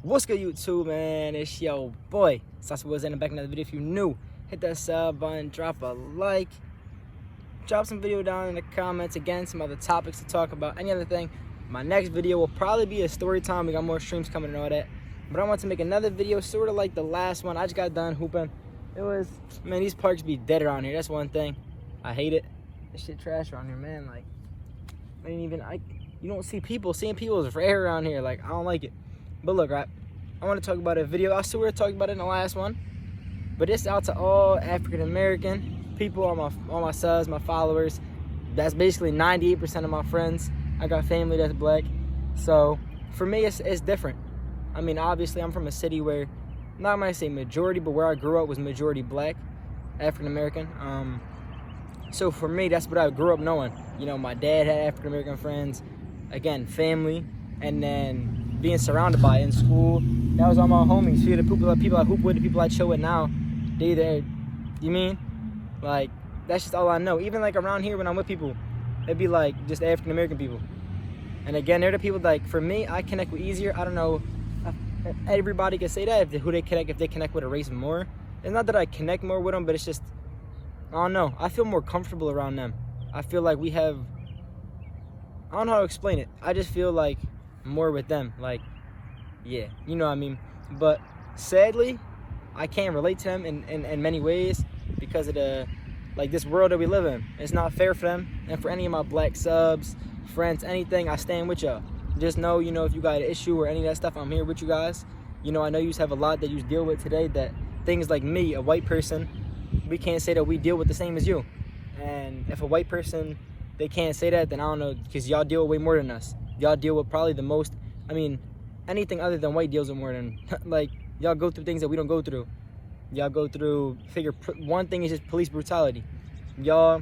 What's good, YouTube, man? It's your boy Sasa was in the back of another video. If you're new, hit that sub button, drop a like, drop some video down in the comments. Again, some other topics to talk about, any other thing. My next video will probably be a story time. We got more streams coming and all that, but I want to make another video sort of like the last one. I just got done hooping. It was, man, these parks be dead around here. That's one thing. I hate it. This shit trash around here, man. Like, I ain't even, you don't see people. Seeing people is rare around here. Like, I don't like it. But look, right, I want to talk about a video. I swear I talked about it in the last one, but it's out to all African American people, all my subs, my followers. That's basically 98% of my friends. I got family that's black, so for me it's different. I mean, obviously I'm from a city where, not gonna say majority, but where I grew up was majority black, African American. So for me, that's what I grew up knowing. You know, my dad had African American friends, again, family, and then being surrounded by it in school. That was all my homies. See, the people I hoop with, the people I chill with now, they there. You mean? Like, that's just all I know. Even like around here when I'm with people, it'd be like just African American people. And again, they're the people, like, for me, I connect with easier. I don't know if everybody can say that, if they connect with a race more. It's not that I connect more with them, but it's just, I don't know. I feel more comfortable around them. I feel like we have, I don't know how to explain it. I just feel like more with them. Like, yeah, you know what I mean. But sadly, I can't relate to them in many ways because of the, like, this world that we live in. It's not fair for them. And for any of my black subs, friends, anything, I stand with y'all. Just know, you know, if you got an issue or any of that stuff, I'm here with you guys. You know, I know you have a lot that you deal with today, that things like me, a white person, we can't say that we deal with the same as you. And if a white person, they can't say that, then I don't know, because y'all deal with way more than us. Y'all deal with probably the most, I mean, anything other than white deals with more than, like, y'all go through things that we don't go through. Y'all go through, one thing is just police brutality. Y'all,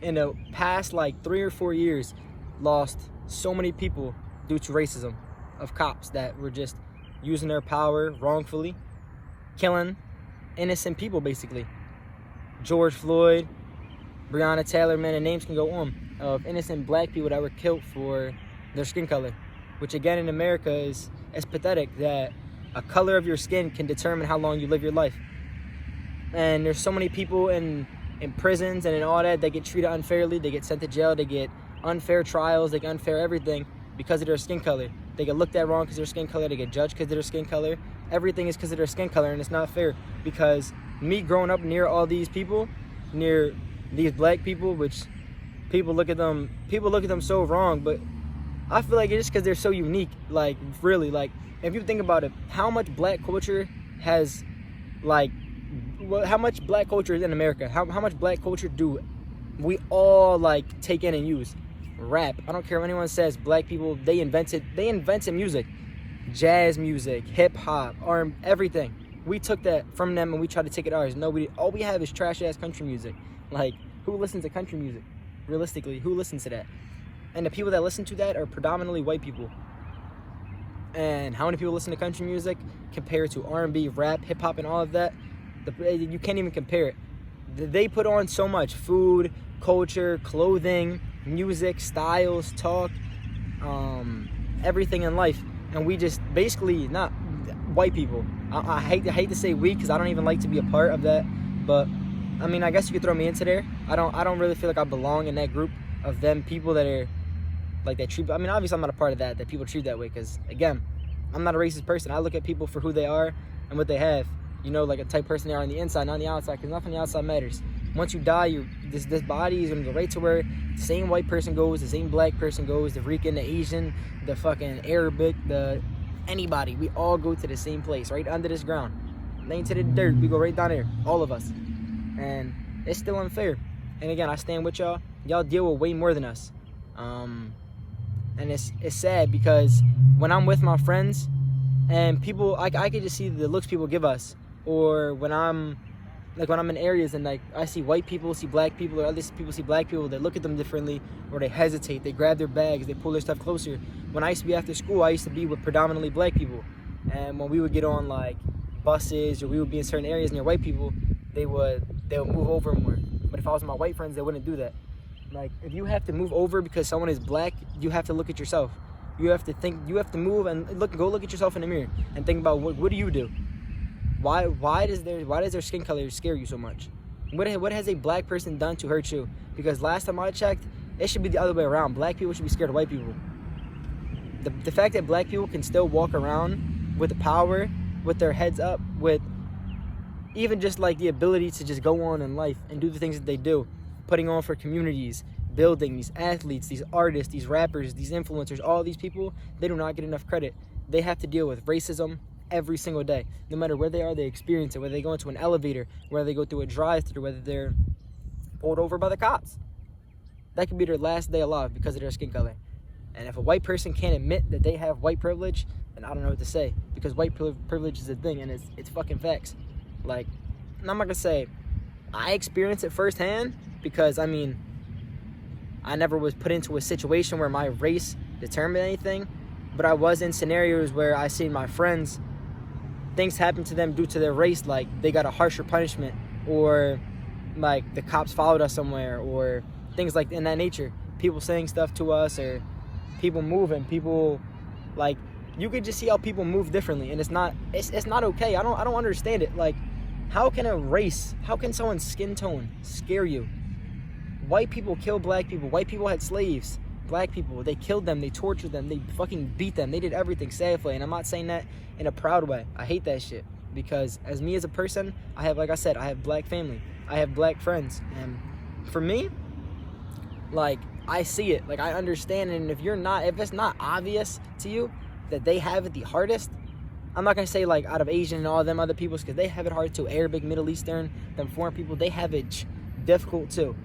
in the past, like, 3 or 4 years, lost so many people due to racism of cops that were just using their power wrongfully, killing innocent people, basically. George Floyd, Breonna Taylor, man, the names can go on, of innocent black people that were killed for their skin color, which again in America is pathetic that a color of your skin can determine how long you live your life. And there's so many people in prisons and in all that get treated unfairly. They get sent to jail, they get unfair trials, they get unfair everything because of their skin color. They get looked at wrong because of their skin color, they get judged because of their skin color. Everything is because of their skin color, and it's not fair. Because me growing up near all these people, near these black people, which people look at them so wrong, but I feel like it's just because they're so unique. Like, really, like, if you think about it, how much black culture has, like, how much black culture is in America? How much black culture do we all, like, take in and use? Rap. I don't care what anyone says. Black people, they invented music, jazz music, hip hop, everything. We took that from them and we tried to take it ours. All we have is trash ass country music. Like, who listens to country music? Realistically, who listens to that? And the people that listen to that are predominantly white people. And how many people listen to country music compared to R&B, rap, hip hop, and all of that? You can't even compare it. They put on so much food, culture, clothing, music, styles, talk, everything in life, and we just basically, not white people. I hate to say we, because I don't even like to be a part of that, but I mean, I guess you could throw me into there. I don't really feel like I belong in that group of them people that are like that treat. I mean, obviously I'm not a part of that people treat that way, because again, I'm not a racist person. I look at people for who they are and what they have. You know, like a type person they are on the inside, not on the outside, because nothing on the outside matters. Once you die, this body is gonna go right to where the same white person goes, the same black person goes, the Rican, the Asian, the fucking Arabic, anybody. We all go to the same place, right under this ground. Laying to the dirt, we go right down there, all of us. And it's still unfair. And again, I stand with y'all. Y'all deal with way more than us. And it's sad because when I'm with my friends and people, I can just see the looks people give us. Or when I'm in areas and, like, I see white people see black people, or other people see black people, they look at them differently, or they hesitate, they grab their bags, they pull their stuff closer. When I used to be after school, I used to be with predominantly black people. And when we would get on, like, buses, or we would be in certain areas near white people, they would move over more. But if I was with my white friends, they wouldn't do that. Like, if you have to move over because someone is black, you have to look at yourself. You have to think. You have to move and go look at yourself in the mirror and think about what do you do? Why does their skin color scare you so much? What has a black person done to hurt you? Because last time I checked, it should be the other way around. Black people should be scared of white people. The fact that black people can still walk around with the power, with their heads up, with even just like the ability to just go on in life and do the things that they do, putting on for communities, building these athletes, these artists, these rappers, these influencers, all these people, they do not get enough credit. They have to deal with racism every single day. No matter where they are, they experience it. Whether they go into an elevator, whether they go through a drive-thru, whether they're pulled over by the cops. That could be their last day alive because of their skin color. And if a white person can't admit that they have white privilege, then I don't know what to say. Because white privilege is a thing, and it's fucking facts. Like, and I'm not gonna say I experienced it firsthand because, I mean, I never was put into a situation where my race determined anything, but I was in scenarios where I seen my friends, things happen to them due to their race, like they got a harsher punishment, or like the cops followed us somewhere, or things like in that nature. People saying stuff to us, or people moving, people like, you could just see how people move differently, and it's not okay. I don't understand it. Like, how can someone's skin tone scare you? White people kill black people. White people had slaves. Black people, they killed them, they tortured them, they fucking beat them, they did everything safely. And I'm not saying that in a proud way. I hate that shit, because as me as a person, I have, like I said, I have black family, I have black friends, and for me, like, I see it, like, I understand. And if it's not obvious to you that they have it the hardest, I'm not gonna say like out of Asian and all them other peoples, because they have it hard too. Arabic, Middle Eastern, them foreign people, they have it difficult too.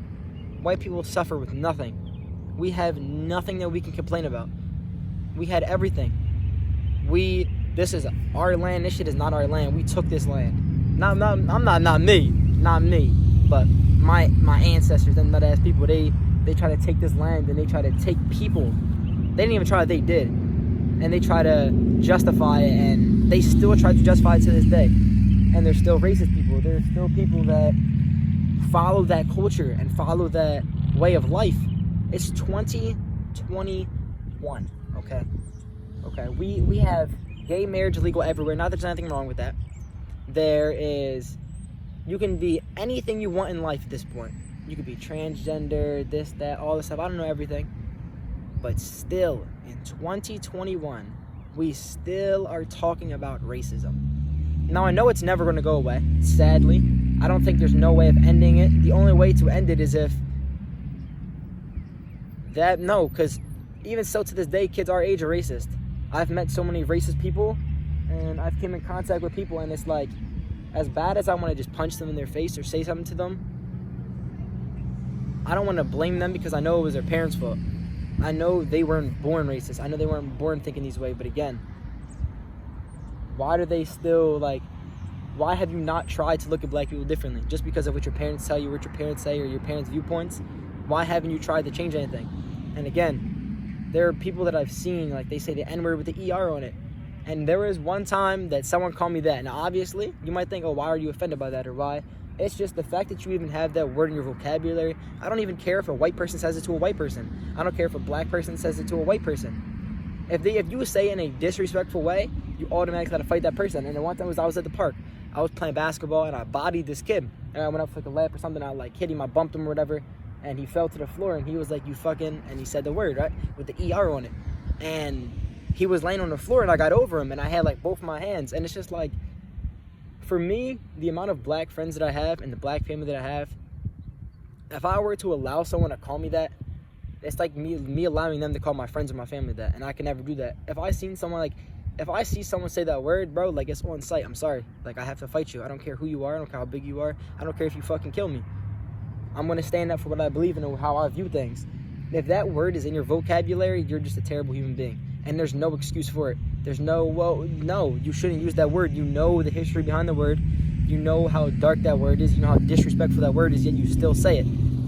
White people suffer with nothing. We have nothing that we can complain about. We had everything. This is our land. This shit is not our land. We took this land. Not me, but my ancestors, them nut ass people. They try to take this land, and they try to take people. They didn't even try. They did, and they try to justify it, and they still try to justify it to this day. And there's still racist people. There's still people that follow that culture and follow that way of life. It's 2021, okay? We have gay marriage legal everywhere. Not that there's anything wrong with that. You can be anything you want in life at this point. You could be transgender, this, that, all this stuff. I don't know everything. But still, in 2021, we still are talking about racism. Now, I know it's never going to go away, sadly. I don't think there's no way of ending it. The only way to end it is if because even so, to this day, kids our age are racist. I've met so many racist people, and I've came in contact with people, and it's like, as bad as I want to just punch them in their face or say something to them, I don't want to blame them, because I know it was their parents' fault. I know they weren't born racist. I know they weren't born thinking these way, but again, why do they still, like, why have you not tried to look at black people differently? Just because of what your parents tell you, what your parents say, or your parents' viewpoints, why haven't you tried to change anything? And again, there are people that I've seen, like, they say the N-word with the ER on it. And there was one time that someone called me that. Now, obviously, you might think, oh, why are you offended by that, or why? It's just the fact that you even have that word in your vocabulary. I don't even care if a white person says it to a white person. I don't care if a black person says it to a white person. If you say it in a disrespectful way, you automatically got to fight that person. And the one time I was at the park. I was playing basketball, and I bodied this kid. And I went up for like a lap or something. I like hit him, I bumped him or whatever. And he fell to the floor, and he was like, you fucking, and he said the word, right, with the ER on it. And he was laying on the floor, and I got over him, and I had like both my hands. And it's just like, for me, the amount of black friends that I have and the black family that I have, if I were to allow someone to call me that, it's like me allowing them to call my friends or my family that, and I can never do that. If I see someone say that word, bro, like, it's on sight, I'm sorry. Like, I have to fight you. I don't care who you are. I don't care how big you are. I don't care if you fucking kill me. I'm going to stand up for what I believe in and how I view things. If that word is in your vocabulary, you're just a terrible human being. And there's no excuse for it. There's no, you shouldn't use that word. You know the history behind the word. You know how dark that word is. You know how disrespectful that word is, yet you still say it.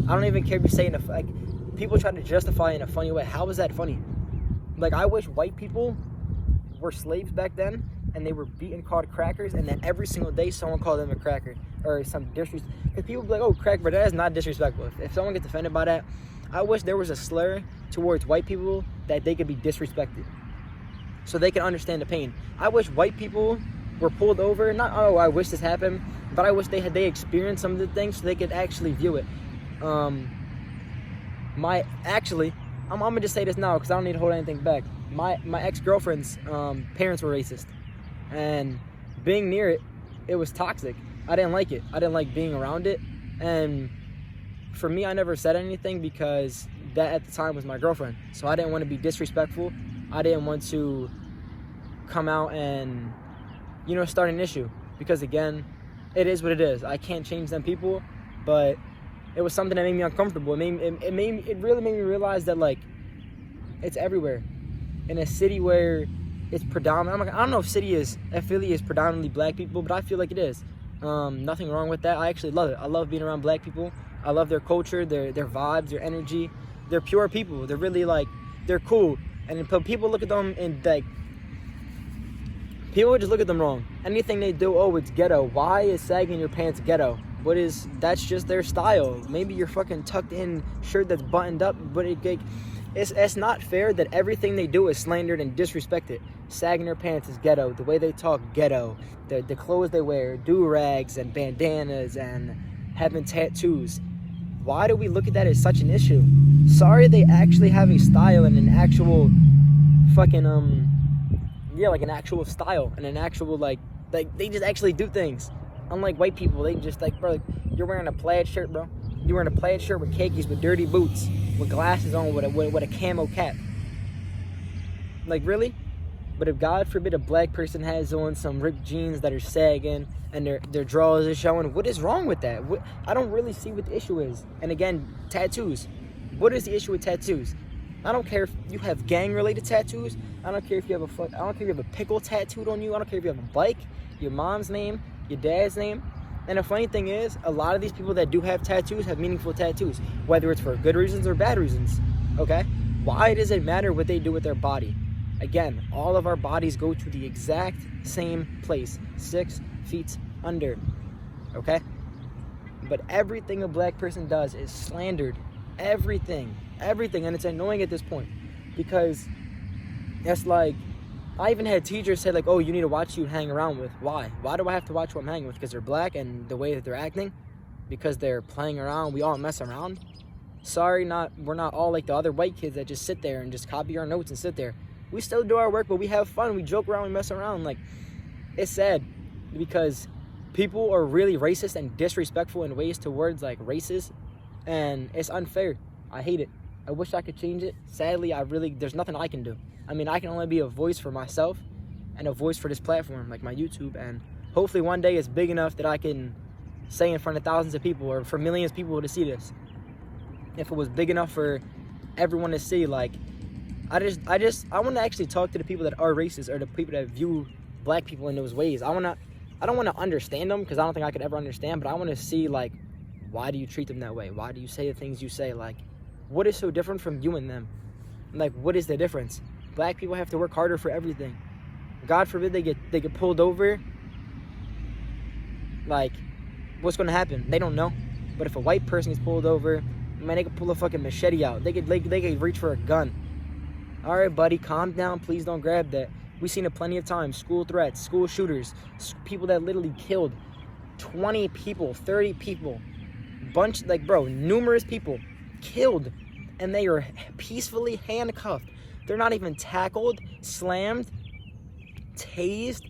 I don't even care if you say it in like, people try to justify it in a funny way. How is that funny? Like, I wish white people were slaves back then, and they were beaten, called crackers, and then every single day someone called them a cracker or some disrespect. Because people be like, oh, crack, but that is not disrespectful. If someone gets offended by that, I wish there was a slur towards white people that they could be disrespected. so they can understand the pain. I wish white people were pulled over, not, oh, I wish this happened, but I wish they experienced some of the things so they could actually view it. I'm gonna just say this now because I don't need to hold anything back. My ex-girlfriend's parents were racist, and being near it, it was toxic. I didn't like it. I didn't like being around it, and for me, I never said anything because that at the time was my girlfriend. So I didn't want to be disrespectful. I didn't want to come out and, start an issue, because again, it is what it is. I can't change them people, but it was something that made me uncomfortable. It really made me realize that, like, it's everywhere. In a city where it's predominant, I don't know if Philly is predominantly black people, but I feel like it is. Nothing wrong with that. I actually love it. I love being around black people. I love their culture, their vibes, their energy. They're pure people. They're really, like, they're cool. And people look at them and, like, people just look at them wrong. Anything they do, oh, it's ghetto. Why is sagging your pants ghetto? That's just their style. Maybe your fucking tucked in shirt that's buttoned up, but it's not fair that everything they do is slandered and disrespected. Sagging their pants is ghetto. The way they talk, ghetto. The clothes they wear, do-rags and bandanas and having tattoos. Why do we look at that as such an issue? Sorry, they actually have a style and an actual fucking like an actual style and an actual like they just actually do things. Unlike white people, they just like, bro, you're wearing a plaid shirt, bro. You're wearing a plaid shirt with khakis, with dirty boots, with glasses on, with a camo cap. Like, really? But if God forbid a black person has on some ripped jeans that are sagging and their drawers are showing, what is wrong with that? I don't really see what the issue is. And again, tattoos. What is the issue with tattoos? I don't care if you have gang-related tattoos. I don't care if you have a pickle tattooed on you. I don't care if you have a bike, your mom's name, your dad's name. And the funny thing is, a lot of these people that do have tattoos have meaningful tattoos, whether it's for good reasons or bad reasons. Okay? Why does it matter what they do with their body? Again, all of our bodies go to the exact same place, 6 feet under. Okay? But everything a black person does is slandered. Everything. And it's annoying at this point, because it's like, I even had teachers say, like, oh, you need to watch who you hang around with. Why? Why do I have to watch who I'm hanging with? Because they're black and the way that they're acting? Because they're playing around, we all mess around? Sorry, we're not all like the other white kids that just sit there and just copy our notes and sit there. We still do our work, but we have fun. We joke around, we mess around. Like, it's sad because people are really racist and disrespectful in ways towards, like, races, and it's unfair. I hate it. I wish I could change it. Sadly, there's nothing I can do. I mean, I can only be a voice for myself and a voice for this platform, like my YouTube, and hopefully one day it's big enough that I can say in front of thousands of people or for millions of people to see this. If it was big enough for everyone to see, like, I want to actually talk to the people that are racist or the people that view black people in those ways. I don't want to understand them, because I don't think I could ever understand, but I want to see, like, why do you treat them that way? Why do you say the things you say? Like, what is so different from you and them? Like, what is the difference? Black people have to work harder for everything. God forbid they get pulled over. Like, what's gonna happen? They don't know. But if a white person gets pulled over, man, they could pull a fucking machete out. They could reach for a gun. All right, buddy, calm down. Please don't grab that. We've seen it plenty of times. School threats, school shooters, people that literally killed 20 people, 30 people, numerous people killed, and they are peacefully handcuffed. They're not even tackled, slammed, tased,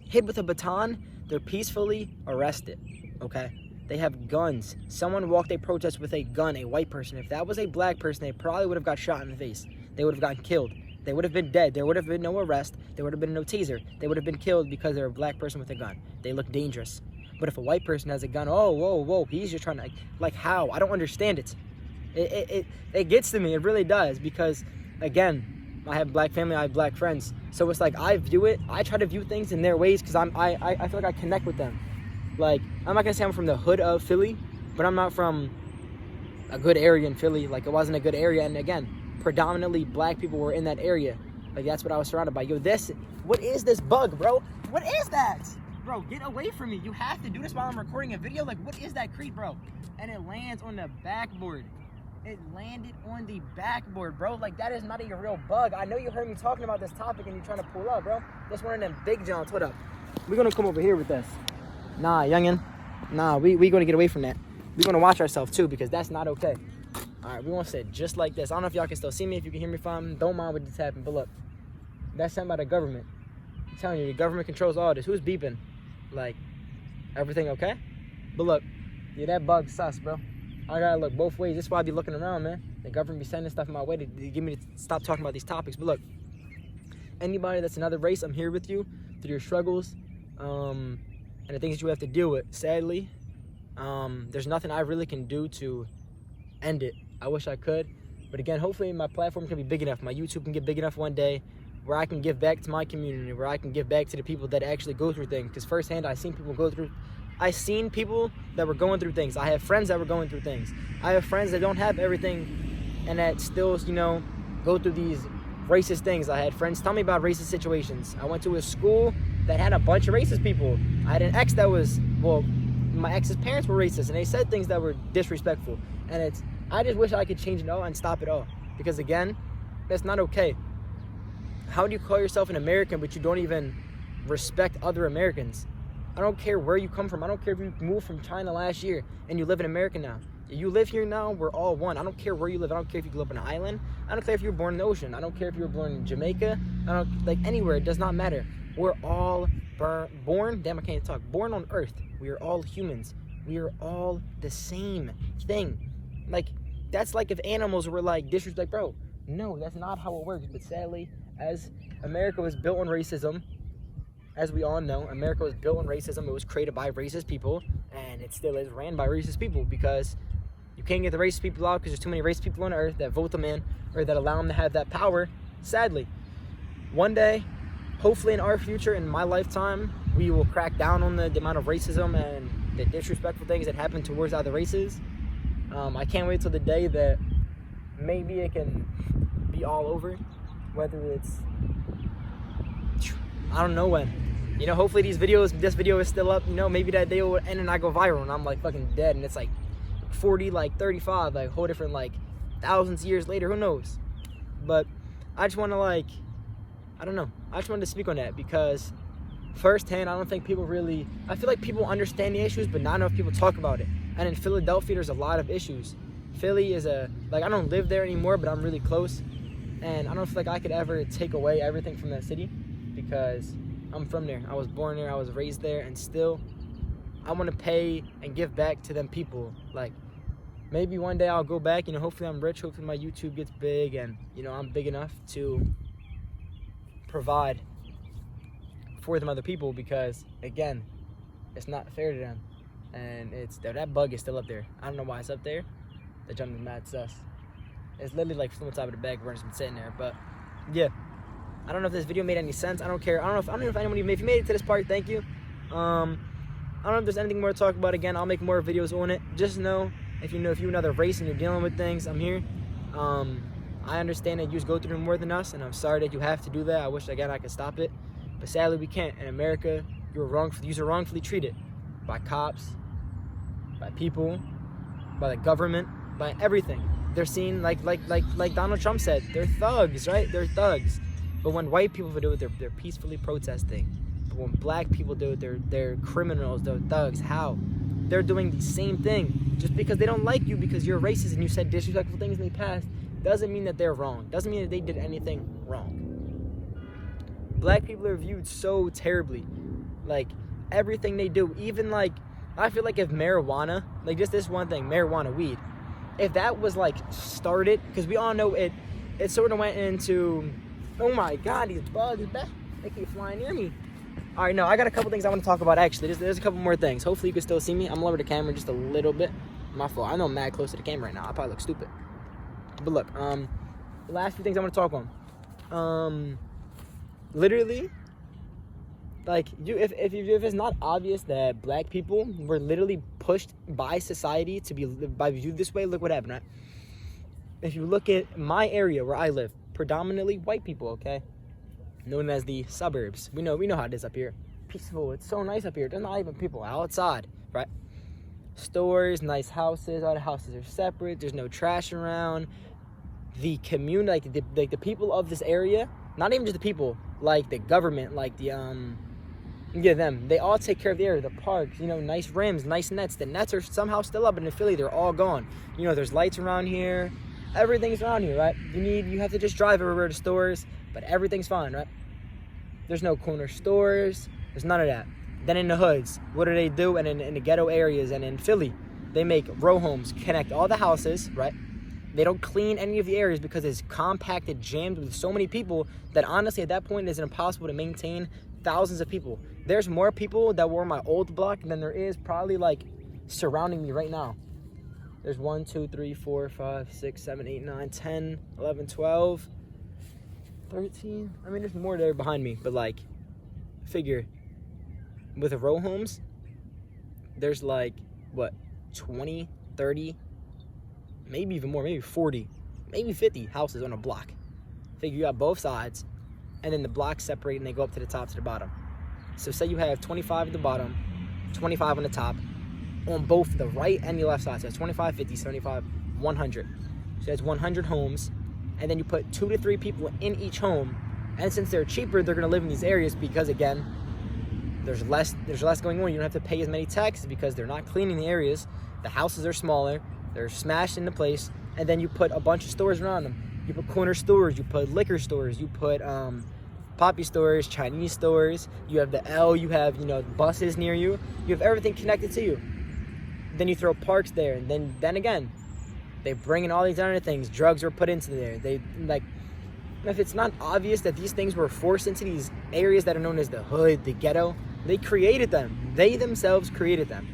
hit with a baton. They're peacefully arrested, okay? They have guns. Someone walked a protest with a gun, a white person. If that was a black person, they probably would have got shot in the face. They would have gotten killed. They would have been dead. There would have been no arrest. There would have been no taser. They would have been killed because they're a black person with a gun. They look dangerous. But if a white person has a gun, oh, whoa, he's just trying to, like, how? I don't understand it. It gets to me. It really does, because, again, I have black family, I have black friends. So it's like, I try to view things in their ways, because I feel like I connect with them. Like, I'm not going to say I'm from the hood of Philly, but I'm not from a good area in Philly. Like, it wasn't a good area. And again, predominantly black people were in that area. Like, that's what I was surrounded by. Yo, what is this bug, bro? What is that? Bro, get away from me. You have to do this while I'm recording a video. Like, what is that creep, bro? And it lands on the backboard. It landed on the backboard, bro. Like, that is not a real bug. I know you heard me talking about this topic and you're trying to pull up, bro. That's one of them big jumps. What up? We're gonna come over here with this. Nah, youngin. Nah, we gonna get away from that. We're gonna watch ourselves too, because that's not okay. All right, we gonna sit just like this. I don't know if y'all can still see me. If you can hear me fine, don't mind what just happened. But look, that's sent by the government. I'm telling you, the government controls all this. Who's beeping? Like, everything okay? But look, yeah, that bug sus, bro. I gotta look both ways. That's why I be looking around, man. The government be sending stuff my way to get me to stop talking about these topics. But look, anybody that's another race, I'm here with you through your struggles and the things that you have to deal with. Sadly, there's nothing I really can do to end it. I wish I could. But again, hopefully my platform can be big enough. My YouTube can get big enough one day where I can give back to my community, where I can give back to the people that actually go through things. Because firsthand, I seen people that were going through things. I have friends that were going through things. I have friends that don't have everything and that still, you know, go through these racist things. I had friends tell me about racist situations. I went to a school that had a bunch of racist people. I had an ex that was, well, my ex's parents were racist and they said things that were disrespectful. And I just wish I could change it all and stop it all. Because again, that's not okay. How do you call yourself an American but you don't even respect other Americans? I don't care where you come from. I don't care if you moved from China last year and you live in America now. You live here now, we're all one. I don't care where you live. I don't care if you grew up on an island. I don't care if you were born in the ocean. I don't care if you were born in Jamaica. I don't, like, anywhere. It does not matter. We're all born, damn, I can't talk, born on earth. We are all humans. We are all the same thing. Like, that's like if animals were like disrespect, bro. No, that's not how it works. But sadly, as America was built on racism, as we all know, America was built on racism. It was created by racist people, and it still is ran by racist people, because you can't get the racist people out because there's too many racist people on earth that vote them in or that allow them to have that power. Sadly, one day, hopefully in our future, in my lifetime, we will crack down on the amount of racism and the disrespectful things that happen towards other races. I can't wait till the day that maybe it can be all over, whether it's, I don't know when. You know, hopefully this video is still up, you know, maybe that day will end and I go viral and I'm like fucking dead and it's like 40, like 35, like whole different, like thousands of years later, who knows. But I just want to, like, I don't know, I just wanted to speak on that because firsthand, I don't think people really, I feel like people understand the issues, but not enough people talk about it. And in Philadelphia, there's a lot of issues. Philly is like, I don't live there anymore, but I'm really close. And I don't feel like I could ever take away everything from that city because I'm from there. I was born there, I was raised there, and still, I want to pay and give back to them people. Like, maybe one day I'll go back, you know, hopefully I'm rich, hopefully my YouTube gets big, and, you know, I'm big enough to provide for them other people because, again, it's not fair to them. And that bug is still up there. I don't know why it's up there. The jump is mad sus. It's literally like from the top of the bag where it's been sitting there. But yeah, I don't know if this video made any sense. I don't care. I don't know if anyone even, if you made it to this part, thank you. I don't know if there's anything more to talk about. Again, I'll make more videos on it. Just know if you're another race and you're dealing with things, I'm here. I understand that you just go through more than us, and I'm sorry that you have to do that. I wish again I could stop it, but sadly we can't. In America, you're wrongfully treated by cops, by people, by the government, by everything. They're seen like Donald Trump said, they're thugs, right? They're thugs. But when white people do it, they're peacefully protesting. But when black people do it, they're criminals, they're thugs. How? They're doing the same thing. Just because they don't like you because you're racist and you said disrespectful things in the past, doesn't mean that they're wrong. Doesn't mean that they did anything wrong. Black people are viewed so terribly. Like, everything they do, even like, I feel like if marijuana, like just this one thing, marijuana, weed, if that was like started, because we all know it sort of went into, oh my God, these bugs, they keep flying near me. All right, no, I got a couple things I want to talk about actually. There's a couple more things. Hopefully you can still see me. I'm gonna lower the camera just a little bit. My fault. I know I'm mad close to the camera right now. I probably look stupid. But look, the last few things I want to talk on. Literally, like, if it's not obvious that black people were literally pushed by society to be viewed this way, look what happened, right? If you look at my area where I live, predominantly white people, okay? Known as the suburbs. We know how it is up here. Peaceful, it's so nice up here. There's not even people outside, right? stores, nice houses. All the houses are separate. There's no trash around. The community, like the people of this area, not even just the people, like the government, like the them. They all take care of the area, the parks, nice rims, nice nets. The nets are somehow still up, but in Philly, they're all gone. There's lights around here. Everything's around here, right? You have to just drive everywhere to stores, but everything's fine, right? There's no corner stores. There's none of that. Then in the hoods, what do they do? And in the ghetto areas and in Philly, they make row homes, connect all the houses, right? They don't clean any of the areas because it's compacted, jammed with so many people that honestly at that point it's impossible to maintain thousands of people. There's more people that were in my old block than there is probably like surrounding me right now. There's 1, 2, 3, 4, 5, 6, 7, 8, 9, 10, 11, 12, 13. I mean, there's more there behind me, but like, figure with the row homes, there's like, what, 20, 30, maybe even more, maybe 40, maybe 50 houses on a block. Figure you got both sides, and then the blocks separate and they go up to the top to the bottom. So say you have 25 at the bottom, 25 on the top, on both the right and the left side. So it's 25, 50, 75, 100. So that's 100 homes, and then you put 2 to 3 people in each home, and since they're cheaper, they're gonna live in these areas because again, there's less going on. You don't have to pay as many taxes because they're not cleaning the areas. The houses are smaller. They're smashed into place, and then you put a bunch of stores around them. You put corner stores, you put liquor stores, you put poppy stores, Chinese stores. You have the L, you have buses near you. You have everything connected to you. Then you throw parks there, and then again, they bring in all these other things. Drugs are put into there. They if it's not obvious that these things were forced into these areas that are known as the hood, the ghetto, they created them. They themselves created them.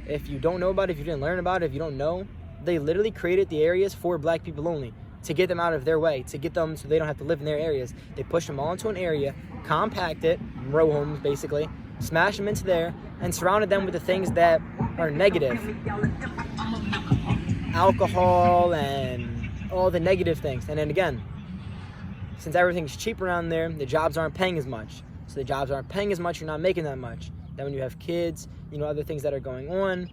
If you don't know about it, if you didn't learn about it, if you don't know, they literally created the areas for black people only, to get them out of their way, to get them so they don't have to live in their areas. They push them all into an area, compact it, row homes basically, smash them into there, and surrounded them with the things that are negative. Alcohol and all the negative things. And then again, since everything's cheap around there, the jobs aren't paying as much. So the jobs aren't paying as much, you're not making that much. Then when you have kids, other things that are going on,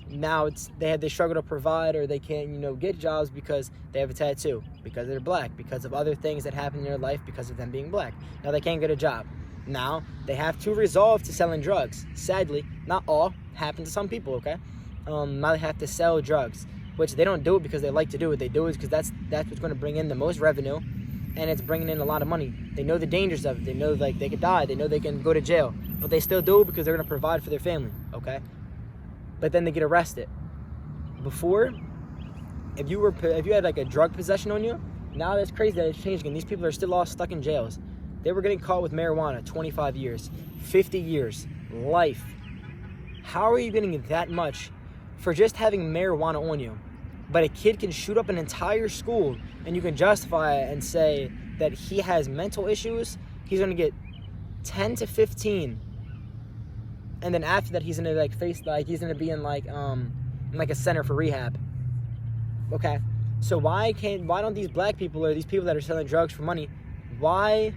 now they struggle to provide, or they can't, get jobs because they have a tattoo, because they're black, because of other things that happen in their life because of them being black. Now they can't get a job. Now they have to resort to selling drugs. Sadly, not all, happen to some people, okay? Now they have to sell drugs, which they don't do it because they like to do it. They do it because that's what's going to bring in the most revenue, and it's bringing in a lot of money. They know the dangers of it. They know they could die. They know they can go to jail, but they still do it because they're going to provide for their family, okay? But then they get arrested. Before, if you had like a drug possession on you, now that's crazy that it's changing, and these people are still all stuck in jails. They were getting caught with marijuana, 25 years, 50 years, life. How are you getting that much for just having marijuana on you? But a kid can shoot up an entire school, and you can justify it and say that he has mental issues. He's going to get 10 to 15. And then after that, he's going to he's going to be in a center for rehab. Okay. So why don't these black people, or these people that are selling drugs for money, why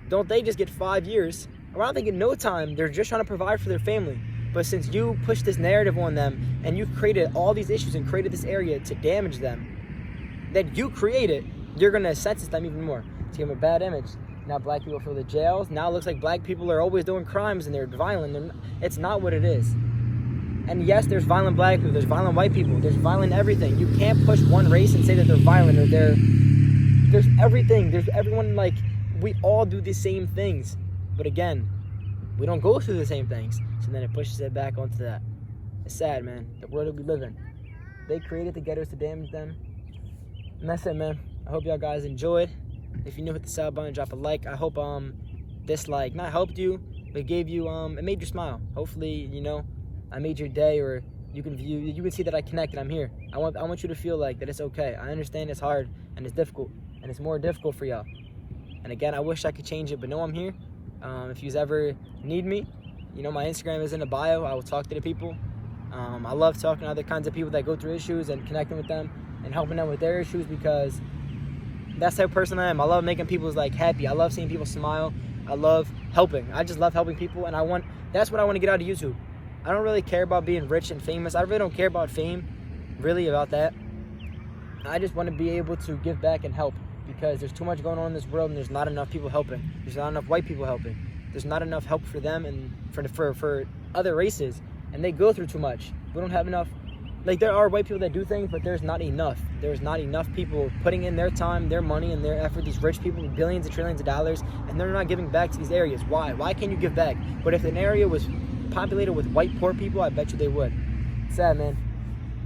don't they just get 5 years? Or I don't think in no time, they're just trying to provide for their family. But since you push this narrative on them, and you've created all these issues and created this area to damage them, that you created, you're going to sentence them even more, to give them a bad image. Now black people fill the jails. Now it looks like black people are always doing crimes and they're violent. It's not what it is. And yes, there's violent black people, there's violent white people, there's violent everything. You can't push one race and say that they're violent, or there's everything. There's everyone, we all do the same things. But again, we don't go through the same things. So then it pushes it back onto that. It's sad, man. The world that we live in. They created the ghettos to damage them. And that's it, man. I hope y'all guys enjoyed. If you're new, hit the sub button, drop a like. I hope this not helped you, but gave you it made you smile. Hopefully, I made your day, or you can see that I connected. I'm here. I want you to feel like that it's okay. I understand it's hard and it's difficult, and it's more difficult for y'all. And again, I wish I could change it, but no, I'm here. If you ever need me, my Instagram is in the bio. I will talk to the people. I love talking to other kinds of people that go through issues and connecting with them and helping them with their issues, because that's the type of person I am. I love making people happy. I love seeing people smile. I love helping. I just love helping people, and that's what I want to get out of YouTube. I don't really care about being rich and famous. I really don't care about fame, really, about that. I just want to be able to give back and help, because there's too much going on in this world and there's not enough people helping. There's not enough white people helping. There's not enough help for them and for other races, and they go through too much. We don't have enough. Like, there are white people that do things, but there's not enough. There's not enough people putting in their time, their money, and their effort. These rich people with billions and trillions of dollars, and they're not giving back to these areas. Why? Why can't you give back? But if an area was populated with white poor people, I bet you they would. It's sad, man.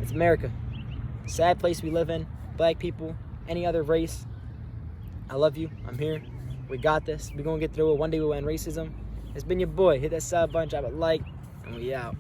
It's America. Sad place we live in. Black people, any other race. I love you. I'm here. We got this. We're going to get through it. One day we'll end racism. It's been your boy. Hit that sub button, drop a like, and we out.